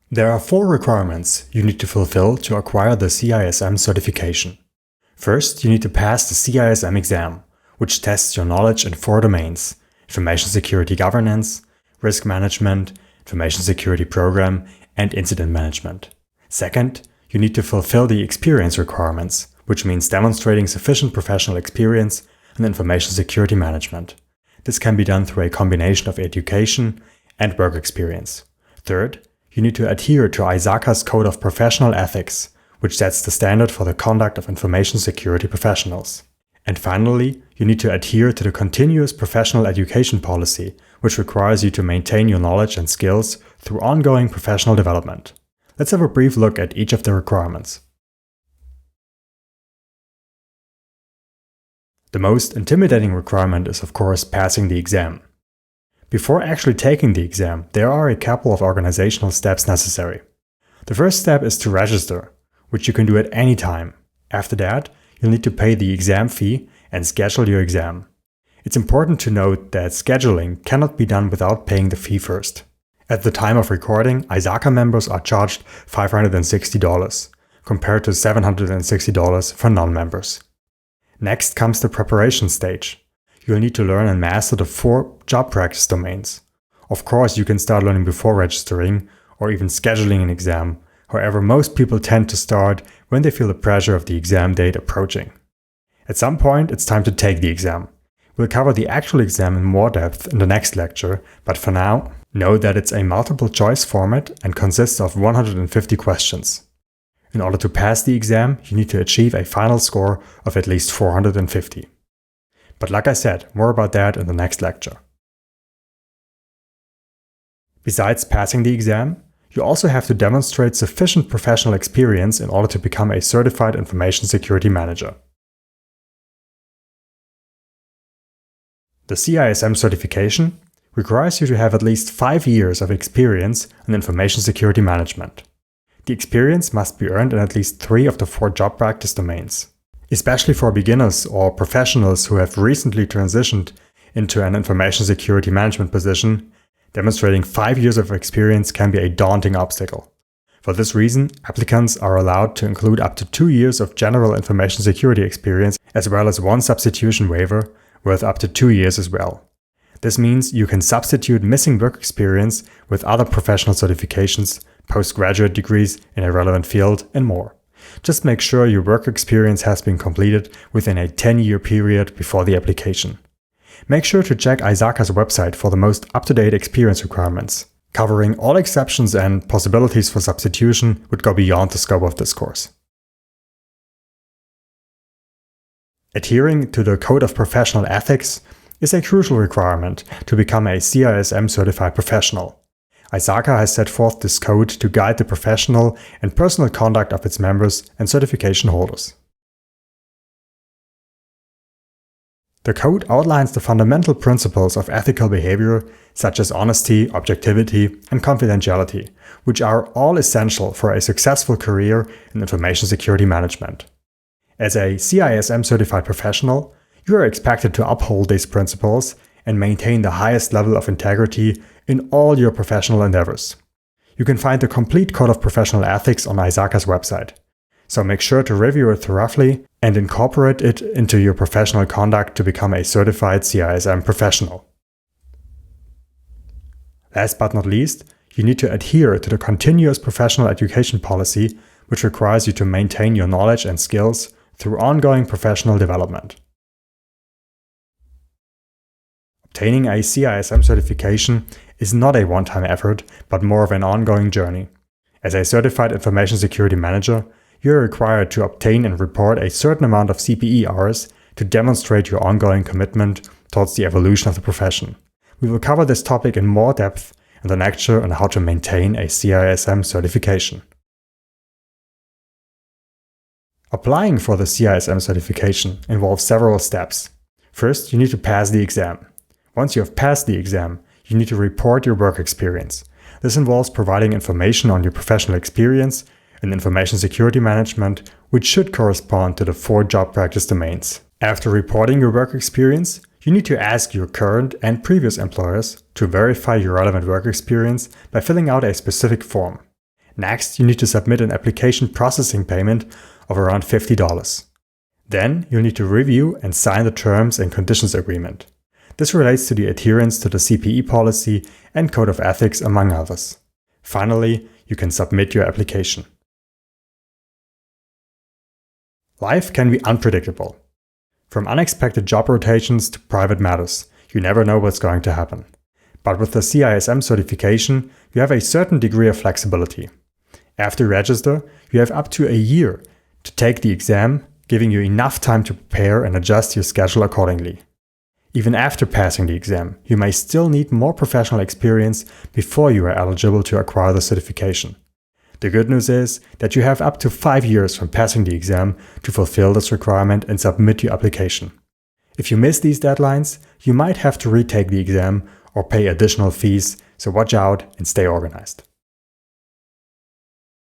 There are 4 requirements you need to fulfill to acquire the CISM certification. First, you need to pass the CISM exam, which tests your knowledge in 4 domains: information security governance, risk management, information security program, and incident management. Second, you need to fulfill the experience requirements, which means demonstrating sufficient professional experience in information security management. This can be done through a combination of education and work experience. Third, you need to adhere to ISACA's Code of Professional Ethics, which sets the standard for the conduct of information security professionals. And finally, you need to adhere to the continuous professional education policy, which requires you to maintain your knowledge and skills through ongoing professional development. Let's have a brief look at each of the requirements. The most intimidating requirement is, of course, passing the exam. Before actually taking the exam, there are a couple of organizational steps necessary. The first step is to register, which you can do at any time. After that, you'll need to pay the exam fee and schedule your exam. It's important to note that scheduling cannot be done without paying the fee first. At the time of recording, ISACA members are charged $560, compared to $760 for non-members. Next comes the preparation stage. You'll need to learn and master the 4 job practice domains. Of course, you can start learning before registering or even scheduling an exam. However, most people tend to start when they feel the pressure of the exam date approaching. At some point, it's time to take the exam. We'll cover the actual exam in more depth in the next lecture, but for now, know that it's a multiple choice format and consists of 150 questions. In order to pass the exam, you need to achieve a final score of at least 450. But like I said, more about that in the next lecture. Besides passing the exam, you also have to demonstrate sufficient professional experience in order to become a certified information security manager. The CISM certification requires you to have at least 5 years of experience in information security management. The experience must be earned in at least 3 of the 4 job practice domains. Especially for beginners or professionals who have recently transitioned into an information security management position, demonstrating 5 years of experience can be a daunting obstacle. For this reason, applicants are allowed to include up to 2 years of general information security experience, as well as 1 substitution waiver worth up to 2 years as well. This means you can substitute missing work experience with other professional certifications, postgraduate degrees in a relevant field, and more. Just make sure your work experience has been completed within a 10-year period before the application. Make sure to check ISACA's website for the most up-to-date experience requirements. Covering all exceptions and possibilities for substitution would go beyond the scope of this course. Adhering to the Code of Professional Ethics is a crucial requirement to become a CISM certified professional. ISACA has set forth this code to guide the professional and personal conduct of its members and certification holders. The code outlines the fundamental principles of ethical behavior, such as honesty, objectivity, and confidentiality, which are all essential for a successful career in information security management. As a CISM certified professional, you are expected to uphold these principles and maintain the highest level of integrity in all your professional endeavors. You can find the complete Code of Professional Ethics on ISACA's website, so make sure to review it thoroughly and incorporate it into your professional conduct to become a certified CISM professional. Last but not least, you need to adhere to the continuous professional education policy, which requires you to maintain your knowledge and skills through ongoing professional development. Obtaining a CISM certification is not a one-time effort, but more of an ongoing journey. As a certified information security manager, you are required to obtain and report a certain amount of CPE hours to demonstrate your ongoing commitment towards the evolution of the profession. We will cover this topic in more depth in the lecture on how to maintain a CISM certification. Applying for the CISM certification involves several steps. First, you need to pass the exam. Once you have passed the exam, you need to report your work experience. This involves providing information on your professional experience in information security management, which should correspond to the 4 job practice domains. After reporting your work experience, you need to ask your current and previous employers to verify your relevant work experience by filling out a specific form. Next, you need to submit an application processing payment of around $50. Then, you'll need to review and sign the Terms and Conditions Agreement. This relates to the adherence to the CPE policy and Code of Ethics, among others. Finally, you can submit your application. Life can be unpredictable. From unexpected job rotations to private matters, you never know what's going to happen. But with the CISM certification, you have a certain degree of flexibility. After you register, you have up to a year to take the exam, giving you enough time to prepare and adjust your schedule accordingly. Even after passing the exam, you may still need more professional experience before you are eligible to acquire the certification. The good news is that you have up to 5 years from passing the exam to fulfill this requirement and submit your application. If you miss these deadlines, you might have to retake the exam or pay additional fees, so watch out and stay organized.